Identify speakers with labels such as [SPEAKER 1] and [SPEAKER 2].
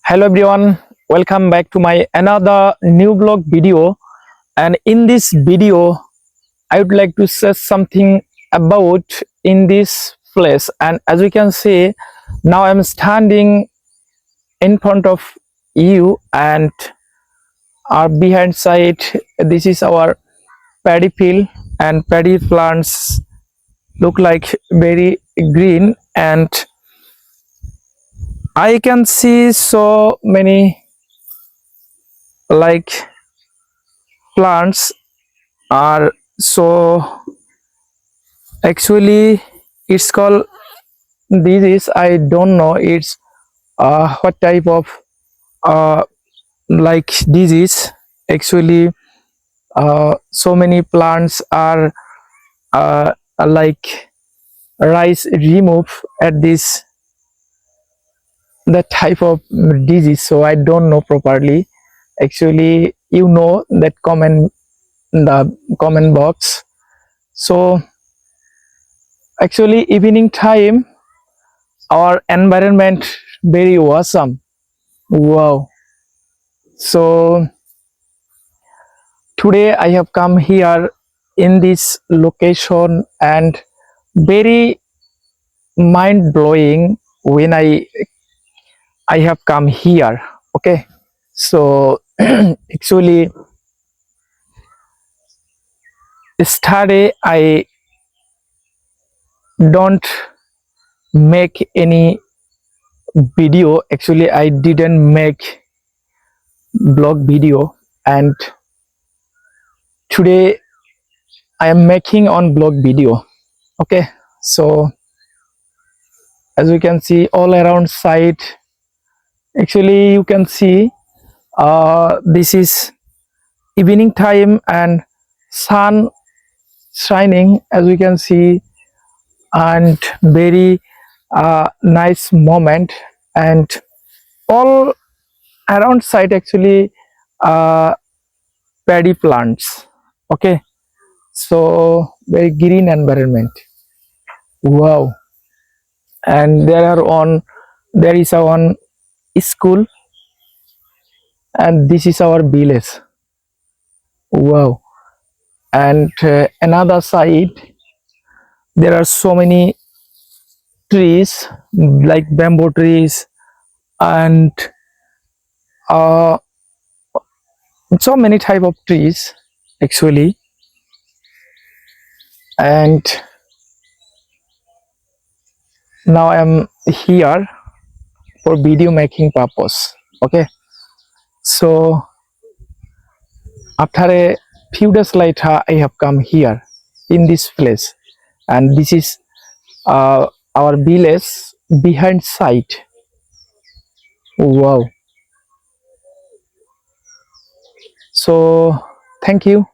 [SPEAKER 1] Hello everyone, welcome back to my another new blog video. And in this video I would like to say something about in this place. And as you can see, now I'm standing in front of you, and our behind side, this is our paddy field, and paddy plants look like very green, and I can see so many like plants are so actually it's called, this is, I don't know it's what type of uh like disease actually. So many plants are like rice remove at this the type of disease, so I don't know properly. Actually, you know that comment in the comment box. So actually evening time our environment very awesome. Wow. So today I have come here in this location, and very mind blowing when I have come here. Okay, so actually yesterday I don't make any video. Actually I didn't make blog video, and today I am making on blog video. Okay, so as you can see all around side, actually you can see this is evening time and sun shining, as we can see, and very nice moment, and all around side actually uh, paddy plants. Okay, so very green environment. Wow. And there is a one school, and this is our village. Wow. And another side there are so many trees like bamboo trees, and uh, so many type of trees actually. And now I am here for video making purpose. Okay, so after a few days later I have come here in this place, and this is our village behind site. Wow. So thank you.